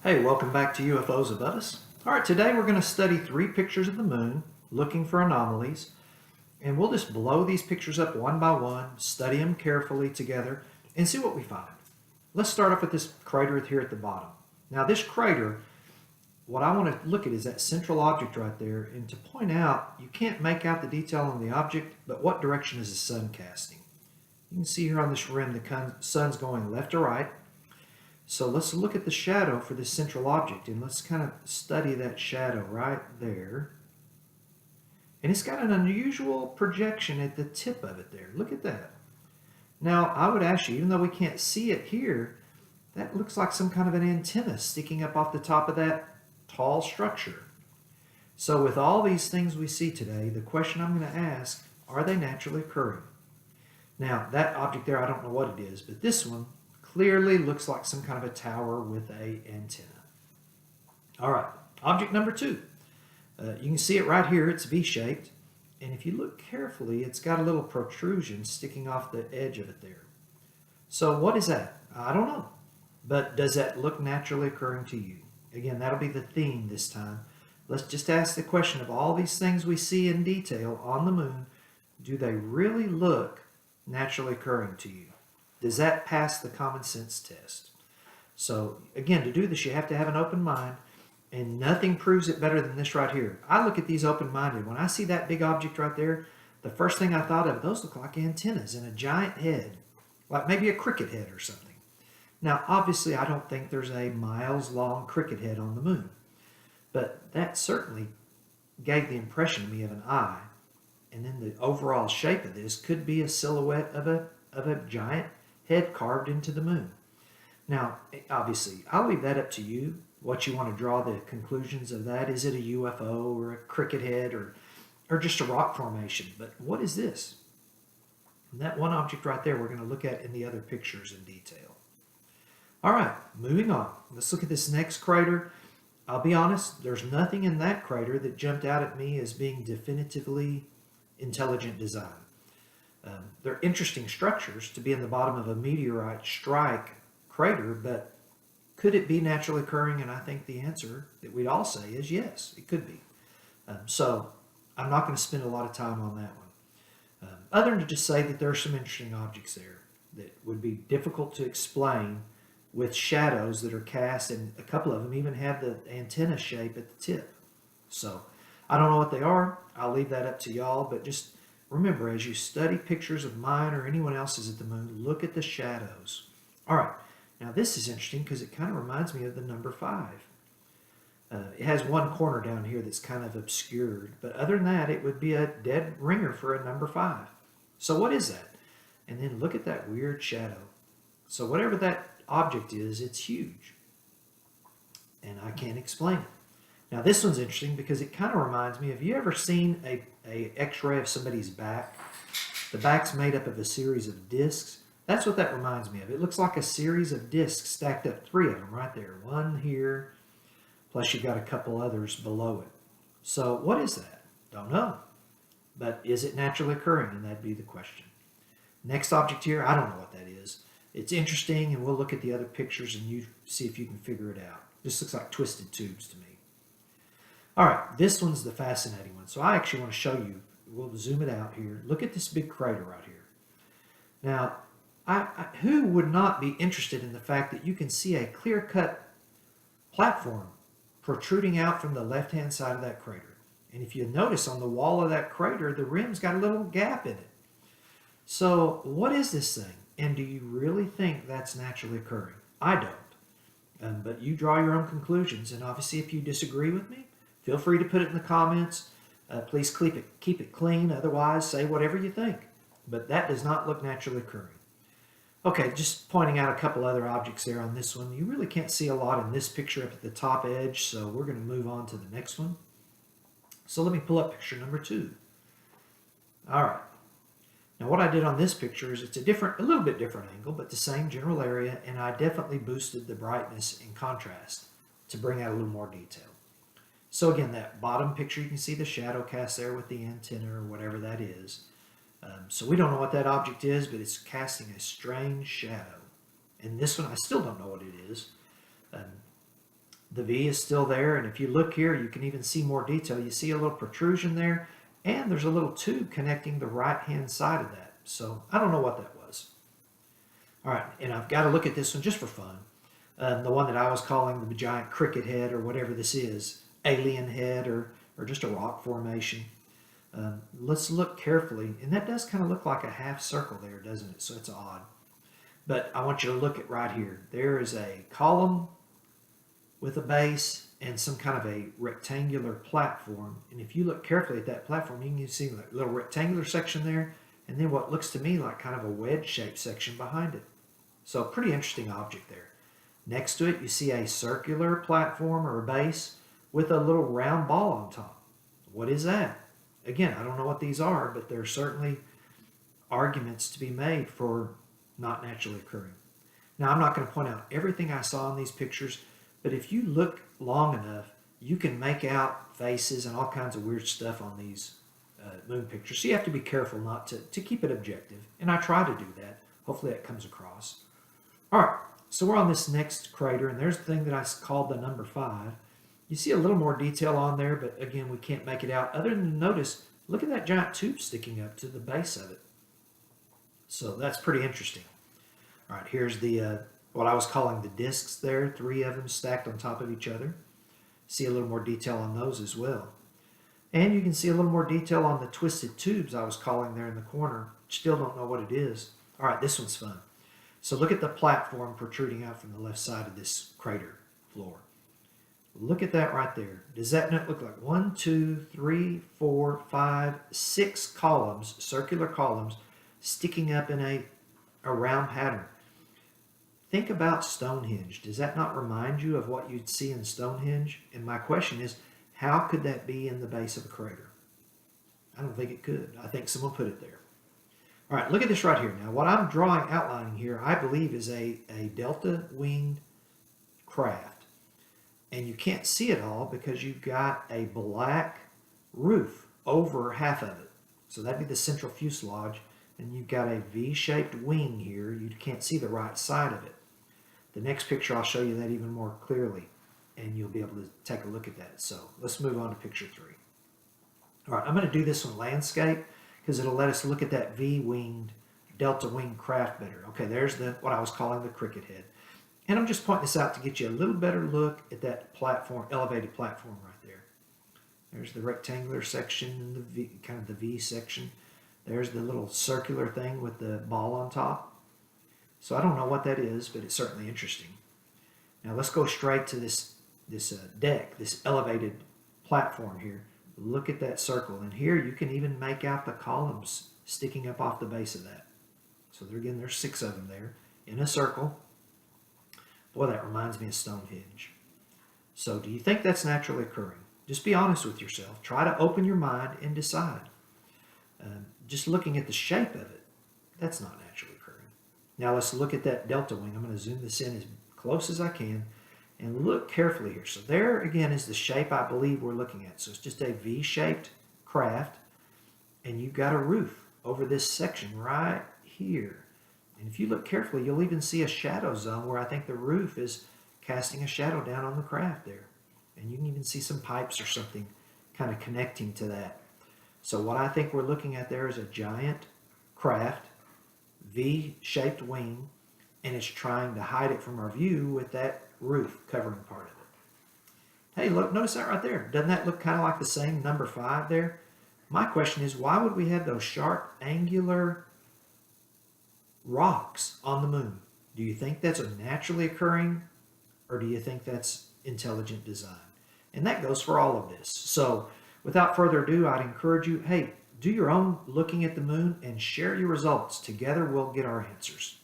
Hey, welcome back to UFOs Above Us. All right, today we're going to study 3 pictures of the moon, looking for anomalies, and we'll just blow these pictures up one by one, study them carefully together, and see what we find. Let's start off with this crater here at the bottom. Now this crater, what I want to look at is that central object right there, and to point out, you can't make out the detail on the object, but what direction is the sun casting? You can see here on this rim the sun's going left to right. So let's look at the shadow for this central object, and let's kind of study that shadow right there. And it's got an unusual projection at the tip of it there. Look at that. Now, I would ask you, even though we can't see it here, that looks like some kind of an antenna sticking up off the top of that tall structure. So with all these things we see today, the question I'm going to ask, are they naturally occurring? Now, that object there, I don't know what it is, but this one clearly looks like some kind of a tower with an antenna. All right, object number 2. You can see it right here. It's V-shaped. And if you look carefully, it's got a little protrusion sticking off the edge of it there. So what is that? I don't know. But does that look naturally occurring to you? Again, that'll be the theme this time. Let's just ask the question of all these things we see in detail on the moon, do they really look naturally occurring to you? Does that pass the common sense test? So again, to do this, you have to have an open mind, and nothing proves it better than this right here. I look at these open-minded. When I see that big object right there, the first thing I thought of, those look like antennas and a giant head, like maybe a cricket head or something. Now, obviously, I don't think there's a miles-long cricket head on the moon, but that certainly gave the impression to me of an eye, and then the overall shape of this could be a silhouette of a giant head carved into the moon. Now, obviously, I'll leave that up to you, what you want to draw the conclusions of that. Is it a UFO or a cricket head or just a rock formation? But what is this? And that one object right there we're going to look at in the other pictures in detail. All right, moving on. Let's look at this next crater. I'll be honest, there's nothing in that crater that jumped out at me as being definitively intelligent design. They're interesting structures to be in the bottom of a meteorite strike crater, but could it be naturally occurring? And I think the answer that we'd all say is yes, it could be. So I'm not going to spend a lot of time on that one. Other than to just say that there are some interesting objects there that would be difficult to explain with shadows that are cast, and a couple of them even have the antenna shape at the tip. So I don't know what they are. I'll leave that up to y'all, but just remember, as you study pictures of mine or anyone else's at the moon, look at the shadows. All right, now this is interesting because it kind of reminds me of the number 5. It has one corner down here that's kind of obscured, but other than that, it would be a dead ringer for a number 5. So what is that? And then look at that weird shadow. So whatever that object is, it's huge, and I can't explain it. Now this one's interesting because it kind of reminds me, have you ever seen a x-ray of somebody's back? The back's made up of a series of discs. That's what that reminds me of. It looks like a series of discs stacked up, 3 of them right there. One here, plus you've got a couple others below it. So what is that? Don't know. But is it naturally occurring? And that'd be the question. Next object here, I don't know what that is. It's interesting, and we'll look at the other pictures and you see if you can figure it out. This looks like twisted tubes to me. All right, this one's the fascinating one. So I actually want to show you, we'll zoom it out here. Look at this big crater right here. Now, who would not be interested in the fact that you can see a clear-cut platform protruding out from the left-hand side of that crater? And if you notice on the wall of that crater, the rim's got a little gap in it. So what is this thing? And do you really think that's naturally occurring? I don't. But you draw your own conclusions. And obviously, if you disagree with me, feel free to put it in the comments. Please keep it clean. Otherwise, say whatever you think. But that does not look naturally occurring. Okay, just pointing out a couple other objects there on this one. You really can't see a lot in this picture up at the top edge, so we're going to move on to the next one. So let me pull up picture number 2. All right. Now what I did on this picture is it's a little bit different angle, but the same general area, and I definitely boosted the brightness and contrast to bring out a little more detail. So again, that bottom picture, you can see the shadow cast there with the antenna or whatever that is. So we don't know what that object is, but it's casting a strange shadow. And this one, I still don't know what it is. The V is still there, and if you look here, you can even see more detail. You see a little protrusion there, and there's a little tube connecting the right-hand side of that. So I don't know what that was. All right, and I've got to look at this one just for fun. The one that I was calling the giant cricket head, or whatever this is, alien head, or just a rock formation. Let's look carefully, and that does kind of look like a half circle there, doesn't it? So it's odd. But I want you to look at right here. There is a column with a base and some kind of a rectangular platform. And if you look carefully at that platform, you can see a little rectangular section there, and then what looks to me like kind of a wedge-shaped section behind it. So pretty interesting object there. Next to it, you see a circular platform or a base with a little round ball on top. What is that? Again, I don't know what these are, but there are certainly arguments to be made for not naturally occurring. Now, I'm not going to point out everything I saw in these pictures, but if you look long enough, you can make out faces and all kinds of weird stuff on these moon pictures. So you have to be careful not to keep it objective, and I try to do that. Hopefully that comes across. All right, so we're on this next crater, and there's the thing that I called the number 5. You see a little more detail on there, but again, we can't make it out other than to notice, look at that giant tube sticking up to the base of it. So that's pretty interesting. All right, here's the what I was calling the discs there, 3 of them stacked on top of each other. See a little more detail on those as well. And you can see a little more detail on the twisted tubes I was calling there in the corner. Still don't know what it is. All right, this one's fun. So look at the platform protruding out from the left side of this crater floor. Look at that right there. Does that not look like 1, 2, 3, 4, 5, 6 columns, circular columns, sticking up in a round pattern? Think about Stonehenge. Does that not remind you of what you'd see in Stonehenge? And my question is, how could that be in the base of a crater? I don't think it could. I think someone put it there. All right, look at this right here. Now, what I'm outlining here, I believe is a delta-winged craft. And you can't see it all because you've got a black roof over half of it. So that'd be the central fuselage. And you've got a V-shaped wing here. You can't see the right side of it. The next picture, I'll show you that even more clearly, and you'll be able to take a look at that. So let's move on to picture 3. All right, I'm going to do this one landscape because it'll let us look at that V-winged, delta-winged craft better. Okay, there's what I was calling the cricket head. And I'm just pointing this out to get you a little better look at that platform, elevated platform right there. There's the rectangular section and the V, kind of the V section. There's the little circular thing with the ball on top. So I don't know what that is, but it's certainly interesting. Now let's go straight to this deck, this elevated platform here. Look at that circle. And here you can even make out the columns sticking up off the base of that. So there again, there's 6 of them there in a circle. Boy, that reminds me of Stonehenge. So do you think that's naturally occurring? Just be honest with yourself. Try to open your mind and decide. Just looking at the shape of it, that's not naturally occurring. Now let's look at that delta wing. I'm going to zoom this in as close as I can and look carefully here. So there again is the shape I believe we're looking at. So it's just a V-shaped craft, and you've got a roof over this section right here. And if you look carefully, you'll even see a shadow zone where I think the roof is casting a shadow down on the craft there. And you can even see some pipes or something kind of connecting to that. So what I think we're looking at there is a giant craft, V-shaped wing, and it's trying to hide it from our view with that roof covering part of it. Hey, look, notice that right there. Doesn't that look kind of like the same number 5 there? My question is, why would we have those sharp, angular rocks on the moon? Do you think that's a naturally occurring, or do you think that's intelligent design? And that goes for all of this. So without further ado, I'd encourage you, hey, do your own looking at the moon and share your results. Together we'll get our answers.